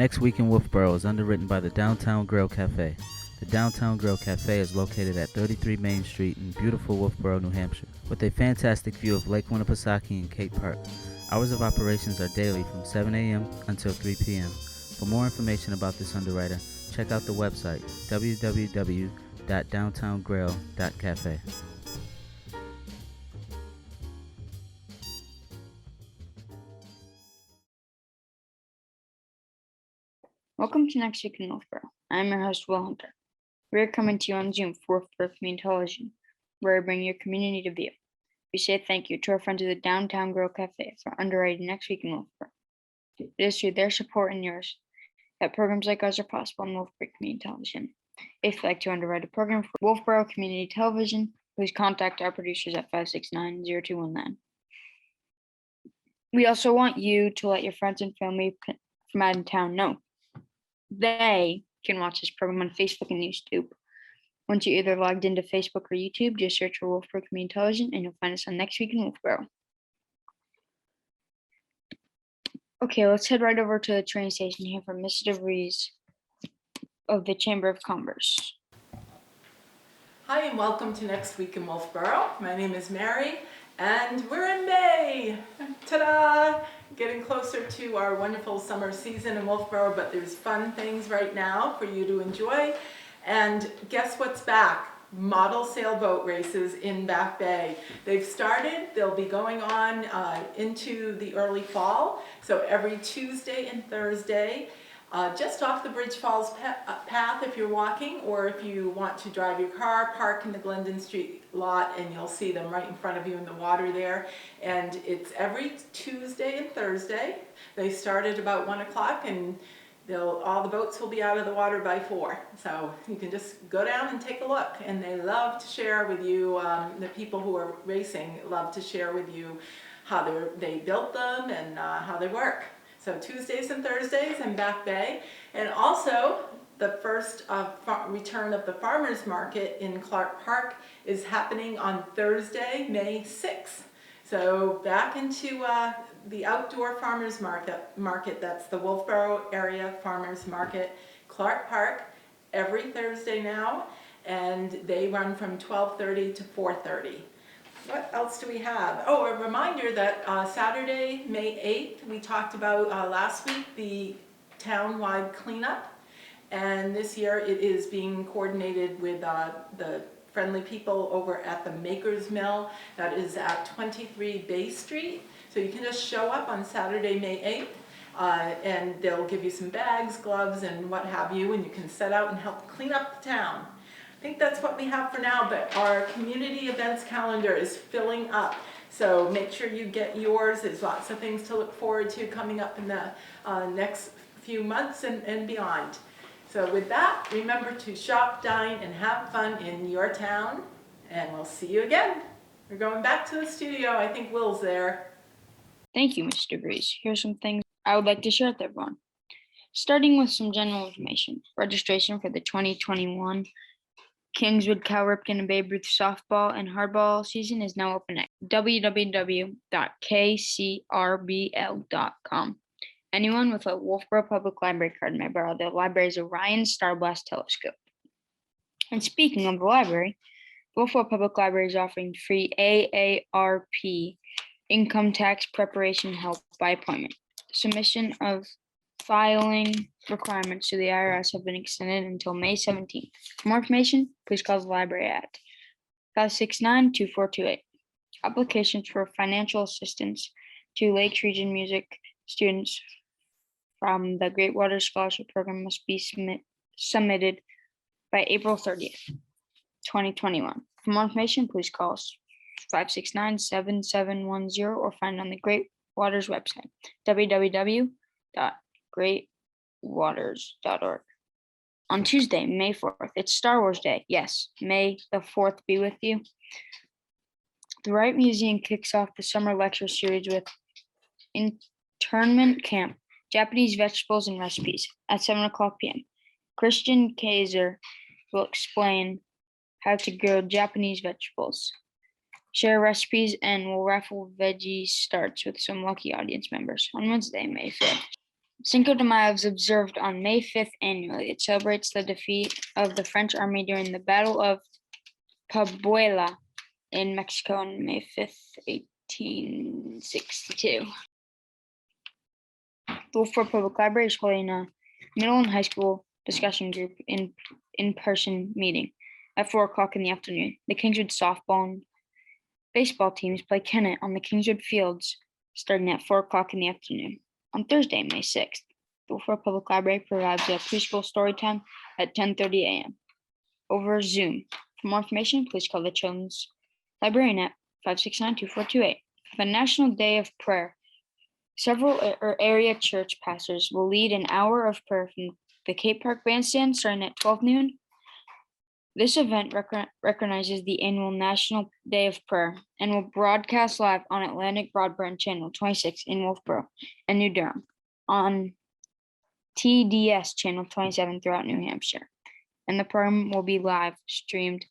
Next Week in Wolfeboro is underwritten by the Downtown Grill Cafe. The Downtown Grill Cafe is located at 33 Main Street in beautiful Wolfeboro, New Hampshire, with a fantastic view of Lake Winnipesaukee and Cape Park. Hours of operations are daily from 7 a.m. until 3 p.m. For more information about this underwriter, check out the website www.downtowngrill.cafe. Welcome to Next Week in Wolfeboro. I'm your host, Will Hunter. We're coming to you on Zoom for Wolfeboro Community Television, where we bring your community to view. We say thank you to our friends of the Downtown Grill Cafe for underwriting Next Week in Wolfeboro. It is through their support and yours that programs like ours are possible on Wolfeboro Community Television. If you'd like to underwrite a program for Wolfeboro Community Television, please contact our producers at 569-0219. We also want you to let your friends and family from out of town know they can watch this program on Facebook and YouTube. Once you're either logged into Facebook or YouTube, just search for Wolfeboro Community Television and you'll find us on Next Week in Wolfeboro. Okay, let's head right over to the train station here from Ms. DeVries of the Chamber of Commerce. Hi and welcome to Next Week in Wolfeboro. My name is Mary and we're in May. Ta-da! Getting closer to our wonderful summer season in Wolfeboro, but there's fun things right now for you to enjoy. And guess what's back? Model sailboat races in Back Bay. They've started, they'll be going on into the early fall. So every Tuesday and Thursday, just off the Bridge Falls path if you're walking, or if you want to drive your car, park in the Glendon Street lot and you'll see them right in front of you in the water there. And it's every Tuesday and Thursday. They start at about 1 o'clock and all the boats will be out of the water by 4. So you can just go down and take a look. And they love to share with you, the people who are racing love to share with you how they built them and how they work. So Tuesdays and Thursdays in Back Bay. And also the first return of the farmers market in Clark Park is happening on Thursday, May 6th. So back into the outdoor farmers market, that's the Wolfeboro area farmers market, Clark Park, every Thursday now, and they run from 12:30 to 4:30. What else do we have? Oh, a reminder that Saturday, May 8th, we talked about last week the town-wide cleanup, and this year it is being coordinated with the friendly people over at the Maker's Mill that is at 23 Bay Street. So you can just show up on Saturday, May 8th, and they'll give you some bags, gloves, and what have you, and you can set out and help clean up the town. I think that's what we have for now, but our community events calendar is filling up. So make sure you get yours. There's lots of things to look forward to coming up in the next few months and beyond. So with that, remember to shop, dine, and have fun in your town, and we'll see you again. We're going back to the studio. I think Will's there. Thank you, Ms. DeVries. Here's some things I would like to share with everyone. Starting with some general information. Registration for the 2021 Kingswood, Cal Ripken, and Babe Ruth softball and hardball season is now open at www.kcrbl.com. Anyone with a Wolfeboro Public Library card may borrow the library's Orion Starblast telescope. And speaking of the library, Wolfeboro Public Library is offering free AARP income tax preparation help by appointment. Submission of filing requirements to the IRS have been extended until May 17th. For more information, please call the library at 569-2428. Applications for financial assistance to Lakes Region music students from the Great Water Scholarship Program must be submitted by April 30th, 2021. For more information, please call us 569-7710 or find on the Great Waters website, www.greatwaters.org. On Tuesday, May 4th, it's Star Wars Day. Yes, May the 4th be with you. The Wright Museum kicks off the summer lecture series with Internment Camp, Japanese Vegetables and Recipes at 7 o'clock p.m. Christian Kaiser will explain how to grow Japanese vegetables, share recipes, and will raffle veggie starts with some lucky audience members on Wednesday, May 5th. Cinco de Mayo is observed on May 5th annually. It celebrates the defeat of the French army during the Battle of Pabuela in Mexico on May 5th, 1862. The Wolfeboro Public Library is holding a middle and high school discussion group in-person meeting at 4 o'clock in the afternoon. The Kingswood softball and baseball teams play Kennett on the Kingswood fields starting at 4 o'clock in the afternoon. On Thursday, May 6th, the Wolfeboro Public Library provides a preschool story time at 10:30 a.m. over Zoom. For more information, please call the Children's Librarian at 569-2428. For the National Day of Prayer, several area church pastors will lead an hour of prayer from the Cape Park Bandstand starting at 12 noon. This event recognizes the annual National Day of Prayer and will broadcast live on Atlantic Broadband Channel 26 in Wolfeboro and New Durham, on TDS Channel 27 throughout New Hampshire, and the program will be live streamed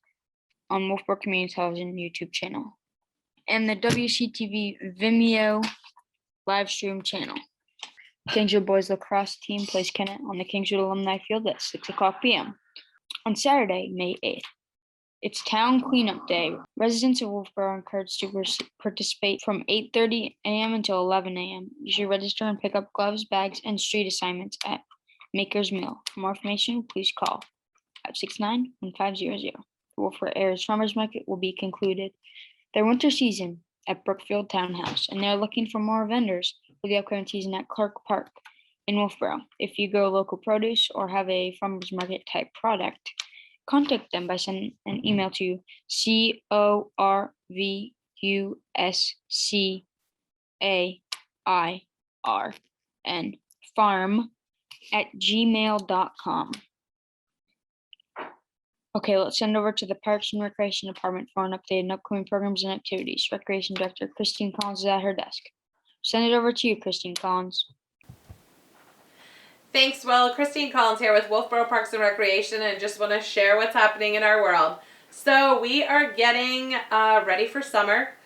on Wolfeboro Community Television YouTube channel and the WCTV Vimeo live stream channel. Kingswood Boys Lacrosse team plays Kennett on the Kingswood Alumni Field at 6 o'clock p.m. On Saturday, May 8th, it's Town Cleanup Day. Residents of Wolfeboro are encouraged to participate from 8:30 a.m. until 11 a.m. You should register and pick up gloves, bags, and street assignments at Maker's Mill. For more information, please call 569-1500. The Wolfeboro Area's Farmers Market will be concluded their winter season at Brookfield Townhouse, and they're looking for more vendors for the upcoming season at Clark Park in Wolfeboro. If you grow local produce or have a farmers market type product, contact them by sending an email to corvuscairn farm@gmail.com. Okay, let's send over to the Parks and Recreation Department for an update on upcoming programs and activities. Recreation Director Christine Collins is at her desk. Send it over to you, Christine Collins. Thanks, Will. Christine Collins here with Wolfeboro Parks and Recreation, and just want to share what's happening in our world. So we are getting ready for summer.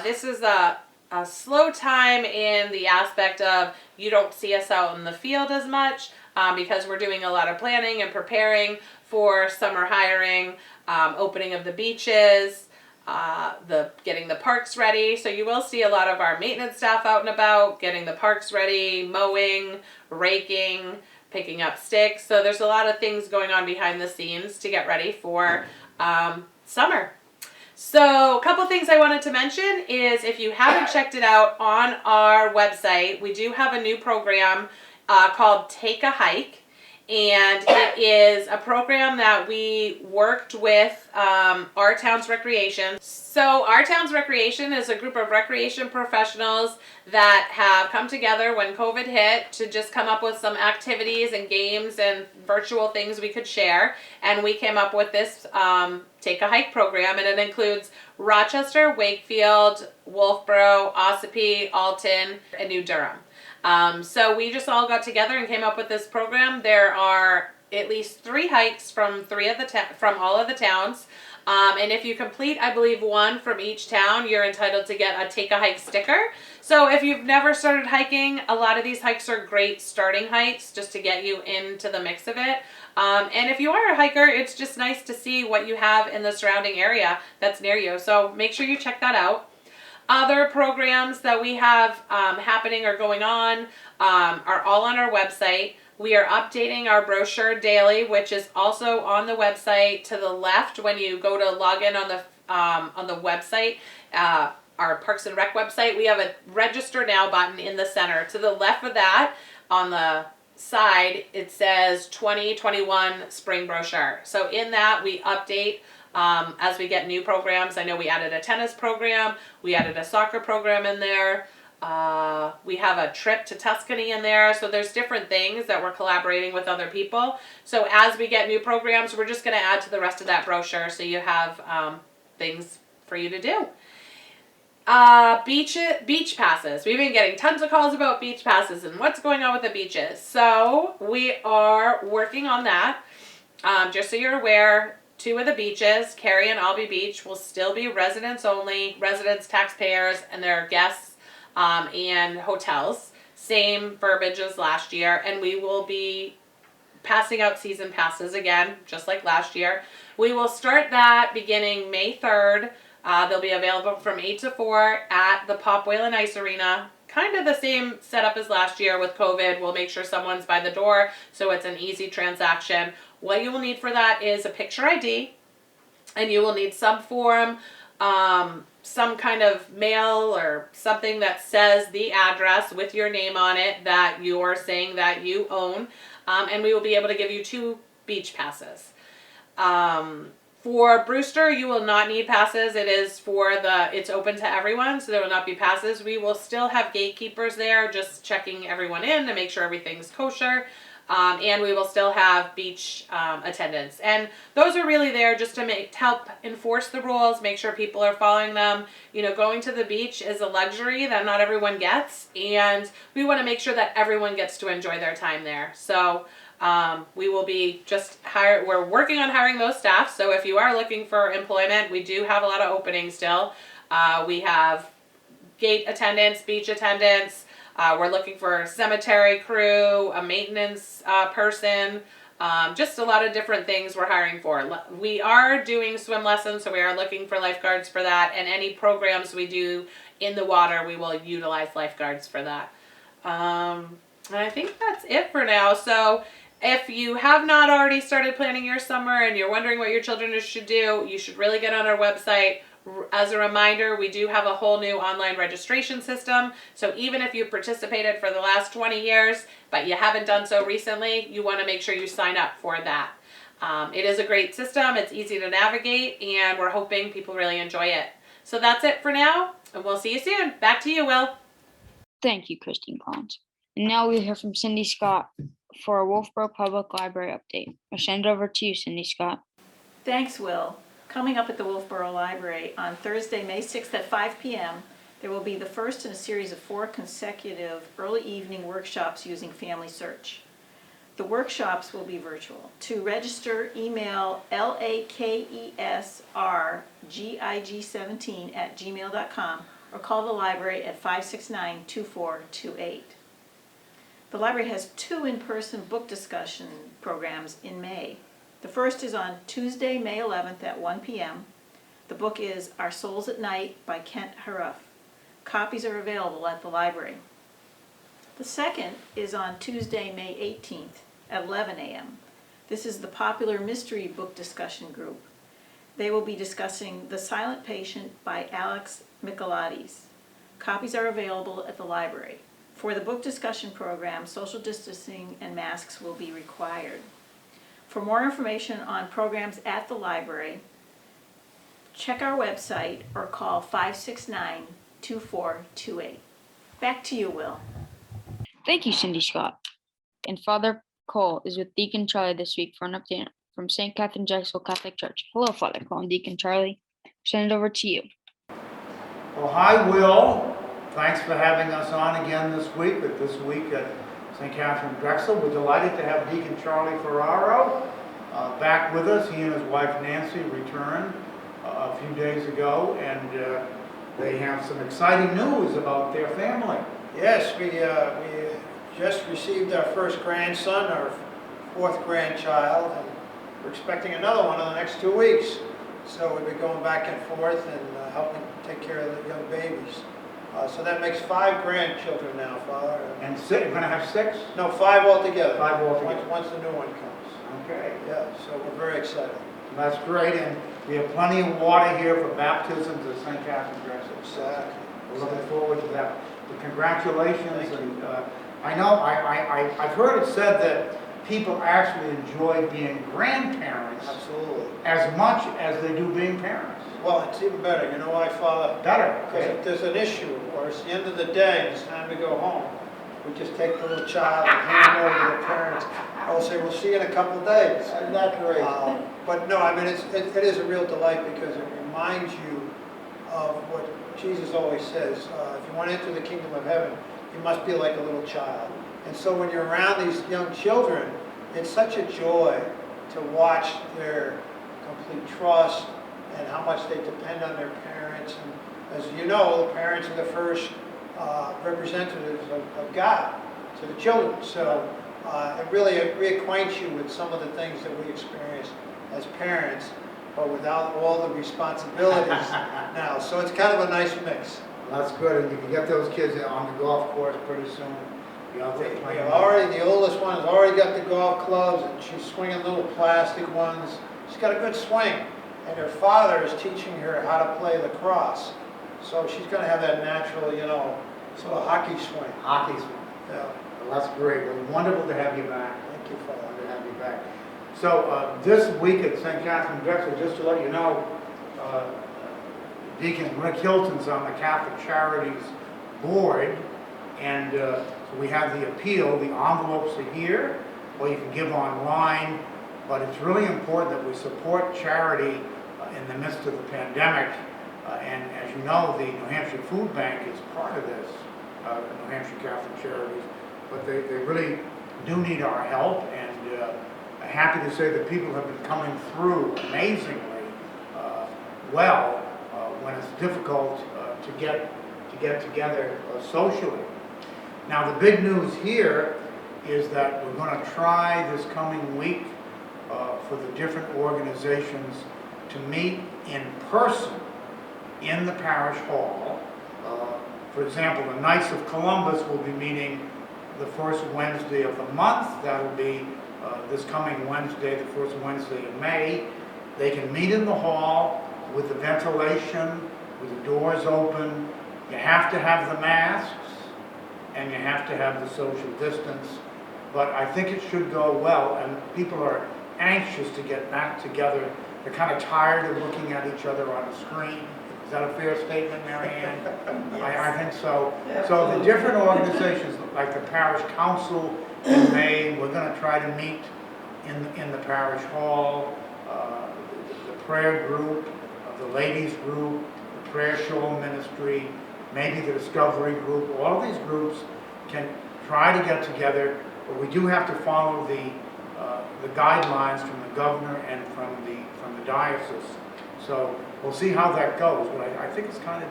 This is a slow time in the aspect of you don't see us out in the field as much because we're doing a lot of planning and preparing for summer hiring, opening of the beaches, getting the parks ready. So you will see a lot of our maintenance staff out and about, getting the parks ready, mowing, raking, picking up sticks. So there's a lot of things going on behind the scenes to get ready for summer. So a couple things I wanted to mention is if you haven't checked it out on our website, we do have a new program called Take a Hike. And it is a program that we worked with Our Town's Recreation. So Our Town's Recreation is a group of recreation professionals that have come together when COVID hit to just come up with some activities and games and virtual things we could share. And we came up with this Take a Hike program, and it includes Rochester, Wakefield, Wolfeboro, Ossipee, Alton, and New Durham. So we just all got together and came up with this program. There are at least 3 hikes from all of the towns. And if you complete, I believe, 1 from each town, you're entitled to get a Take a Hike sticker. So if you've never started hiking, a lot of these hikes are great starting hikes just to get you into the mix of it. And if you are a hiker, it's just nice to see what you have in the surrounding area that's near you. So make sure you check that out. Other programs that we have happening or going on are all on our website. We are updating our brochure daily, which is also on the website. To the left, when you go to log in on the website, our Parks and Rec website, we have a Register Now button in the center. To the left of that, on the side, it says 2021 Spring Brochure. So in that, we update as we get new programs. I know we added a tennis program, we added a soccer program in there, we have a trip to Tuscany in there, so there's different things that we're collaborating with other people. So as we get new programs, we're just going to add to the rest of that brochure so you have things for you to do. Beach passes. We've been getting tons of calls about beach passes and what's going on with the beaches. So we are working on that. Just so you're aware, 2 of the beaches, Cary and Albee Beach, will still be residents only, residents, taxpayers, and their guests and hotels. same verbiage as last year, and we will be passing out season passes again, just like last year. We will start that beginning May 3rd. They'll be available from 8 to 4 at the Pop Whale and Ice Arena. Kind of the same setup as last year with COVID. We'll make sure someone's by the door so it's an easy transaction. What you will need for that is a picture ID, and you will need some form, some kind of mail or something that says the address with your name on it that you're saying that you own, and we will be able to give you 2 beach passes. For Brewster, you will not need passes. It's open to everyone, so there will not be passes. We will still have gatekeepers there, just checking everyone in to make sure everything's kosher. And we will still have beach attendants. And those are really there just to help enforce the rules, make sure people are following them. You know, going to the beach is a luxury that not everyone gets, and we want to make sure that everyone gets to enjoy their time there. So we will be we're working on hiring those staff. So if you are looking for employment, we do have a lot of openings still. We have gate attendants, beach attendants. We're looking for a cemetery crew, a maintenance person, just a lot of different things we're hiring for. We are doing swim lessons, so we are looking for lifeguards for that. And any programs we do in the water, we will utilize lifeguards for that. And I think that's it for now. So if you have not already started planning your summer and you're wondering what your children should do, you should really get on our website. As a reminder, we do have a whole new online registration system. So even if you've participated for the last 20 years, but you haven't done so recently, you want to make sure you sign up for that. It is a great system. It's easy to navigate, and we're hoping people really enjoy it. So that's it for now, and we'll see you soon. Back to you, Will. Thank you, Christine Collins. And now we'll hear from Cindy Scott for a Wolfeboro Public Library update. I'll send it over to you, Cindy Scott. Thanks, Will. Coming up at the Wolfeboro Library on Thursday, May 6th at 5 p.m., there will be the first in a series of 4 consecutive early evening workshops using Family Search. The workshops will be virtual. To register, email lakesrgig17@gmail.com or call the library at 569-2428. The library has 2 in-person book discussion programs in May. The first is on Tuesday, May 11th at 1 p.m. The book is Our Souls at Night by Kent Haruf. Copies are available at the library. The second is on Tuesday, May 18th at 11 a.m. This is the popular mystery book discussion group. They will be discussing The Silent Patient by Alex Michaelides. Copies are available at the library. For the book discussion program, social distancing and masks will be required. For more information on programs at the library, check our website or call 569-2428. Back to you, Will. Thank you, Cindy Scott. And Father Cole is with Deacon Charlie this week for an update from St. Katharine Drexel Catholic Church. Hello, Father Cole and Deacon Charlie. Send it over to you. Well, hi, Will. Thanks for having us on again this week, but this week at St. Katharine Drexel. We're delighted to have Deacon Charlie Ferraro back with us. He and his wife Nancy returned a few days ago, and they have some exciting news about their family. Yes, we just received our first grandson, our 4th grandchild, and we're expecting another one in the next 2 weeks. So we'll be going back and forth and helping take care of the young babies. So that makes 5 grandchildren now, Father. And you're going to have 6? No, 5 altogether. 5 altogether. Once the new one comes. Okay. Yeah, so we're very excited. That's great, and we have plenty of water here for baptisms at St. Katharine Drexel. Exactly. We're looking forward to that. But congratulations. Thank you. And I know, I've heard it said that people actually enjoy being grandparents Absolutely. as much as they do being parents. Well, it's even better. You know why, Father? Better. Because if there's an issue, or it's the end of the day, and it's time to go home, we just take the little child and hand him over to the parents. I'll say, we'll see you in a couple of days. Isn't that great? But no, I mean, it is a real delight because it reminds you of what Jesus always says. If you want to enter the kingdom of heaven, you must be like a little child. And so when you're around these young children, it's such a joy to watch their complete trust and how much they depend on their parents. And as you know, the parents are the first representatives of God to the children. So it really reacquaints you with some of the things that we experience as parents, but without all the responsibilities now. So it's kind of a nice mix. That's good, and you can get those kids on the golf course pretty soon. Be out there playing. The oldest one has already got the golf clubs, and she's swinging little plastic ones. She's got a good swing, and her father is teaching her how to play lacrosse. So she's going to have that natural, sort of hockey swing. Hockey swing. Yeah. Well, that's great. Well, wonderful to have you back. Thank you, Father. Wonderful to have you back. So this week at St. Katharine Drexel, just to let you know, Deacon Rick Hilton's on the Catholic Charities Board, and so we have the appeal. The envelopes are here, or you can give online, but it's really important that we support charity in the midst of the pandemic. And as you know, the New Hampshire Food Bank is part of this, New Hampshire Catholic Charities, but they really do need our help, and happy to say that people have been coming through amazingly well when it's difficult to get together socially. Now the big news here is that we're going to try this coming week for the different organizations to meet in person in the parish hall. For example, the Knights of Columbus will be meeting the first Wednesday of the month. That'll be this coming Wednesday, the first Wednesday in May. They can meet in the hall with the ventilation, with the doors open. You have to have the masks, and you have to have the social distance. But I think it should go well, and people are anxious to get back together. They're kind of tired of looking at each other on a screen. Is that a fair statement, Mary Ann? Yes. I think so. Absolutely. So the different organizations, like the Parish Council in May, we're going to try to meet in the parish hall. The prayer group, the ladies group, the prayer shawl ministry, maybe the discovery group. All of these groups can try to get together, but we do have to follow the guidelines from the governor and from the diocese. So we'll see how that goes, but I think it's kind of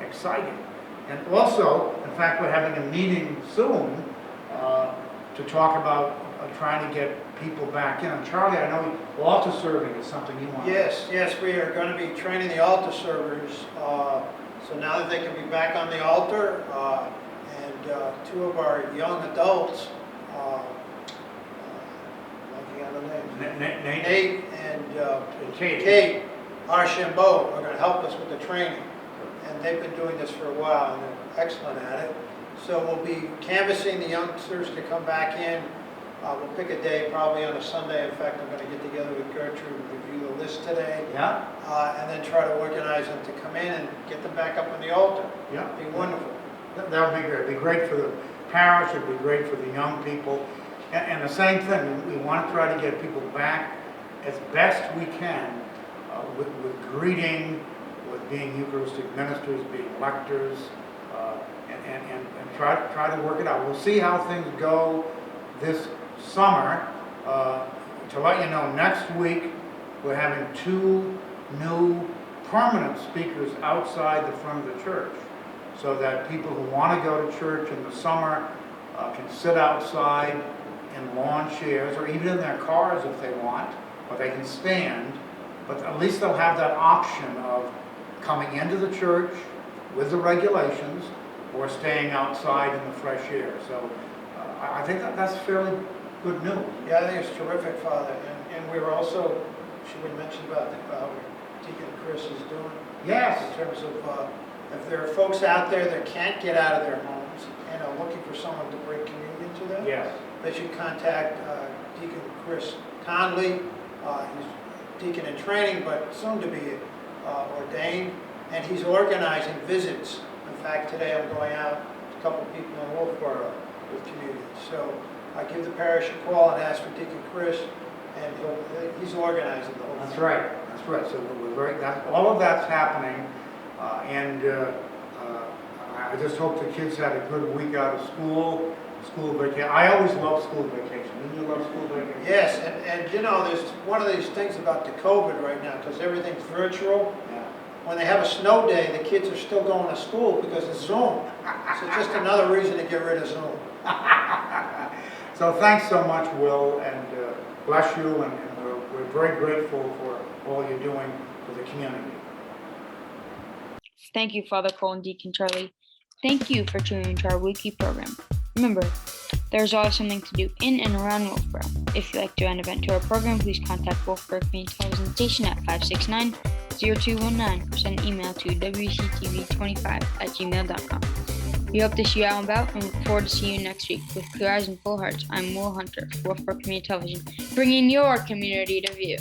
exciting. And also, in fact, we're having a meeting soon to talk about trying to get people back in. And Charlie, I know altar serving is something you want. Yes, we are going to be training the altar servers. So now that they can be back on the altar, and two of our young adults, Nate and Kate Archambault are going to help us with the training. And they've been doing this for a while, and they're excellent at it. So we'll be canvassing the youngsters to come back in. We'll pick a day, probably on a Sunday. In fact, I'm going to get together with Gertrude and review the list today. Yeah. And then try to organize them to come in and get them back up on the altar. Yeah. It'd be wonderful. That would be great. It'd be great for the parish. It'd be great for the young people. And the same thing, we want to try to get people back as best we can with greeting, with being Eucharistic ministers, being lectors, and try to work it out. We'll see how things go this summer. To let you know, next week we're having 2 new permanent speakers outside the front of the church, so that people who want to go to church in the summer can sit outside in lawn chairs, or even in their cars if they want, or they can stand, but at least they'll have that option of coming into the church with the regulations or staying outside in the fresh air. So I think that's fairly good news. Yeah, I think it's terrific, Father. And we were also, should we mention about what Deacon Chris is doing? Yes. In terms of if there are folks out there that can't get out of their homes and are looking for someone to bring communion to them, yes, they should contact Deacon Chris Conley. He's deacon in training, but soon to be ordained, and he's organizing visits. In fact, today I'm going out to a couple of people in Wolfeboro with communion. So I give the parish a call and ask for Deacon Chris, and he's organizing the whole thing. That's right. That's right. So we're very. All of that's happening, and I just hope the kids had a good week out of school. School vacation. I always love school vacation. Didn't you love school vacation? Yes, and you know, there's one of these things about the COVID right now, because everything's virtual. Yeah. when they have a snow day, the kids are still going to school because it's Zoom. So just another reason to get rid of Zoom. So thanks so much, Will, and bless you, and we're very grateful for all you're doing for the community. Thank you, Father Cole and Deacon Charlie. Thank you for tuning into our weekly program. Remember, there's always something to do in and around Wolfeboro. If you'd like to add an event to our program, please contact Wolfeboro Community Television Station at 569-0219 or send an email to wctv25@gmail.com. We hope to see you out and about and look forward to seeing you next week. With clear eyes and full hearts, I'm Will Hunter, Wolfeboro Community Television, bringing your community to view.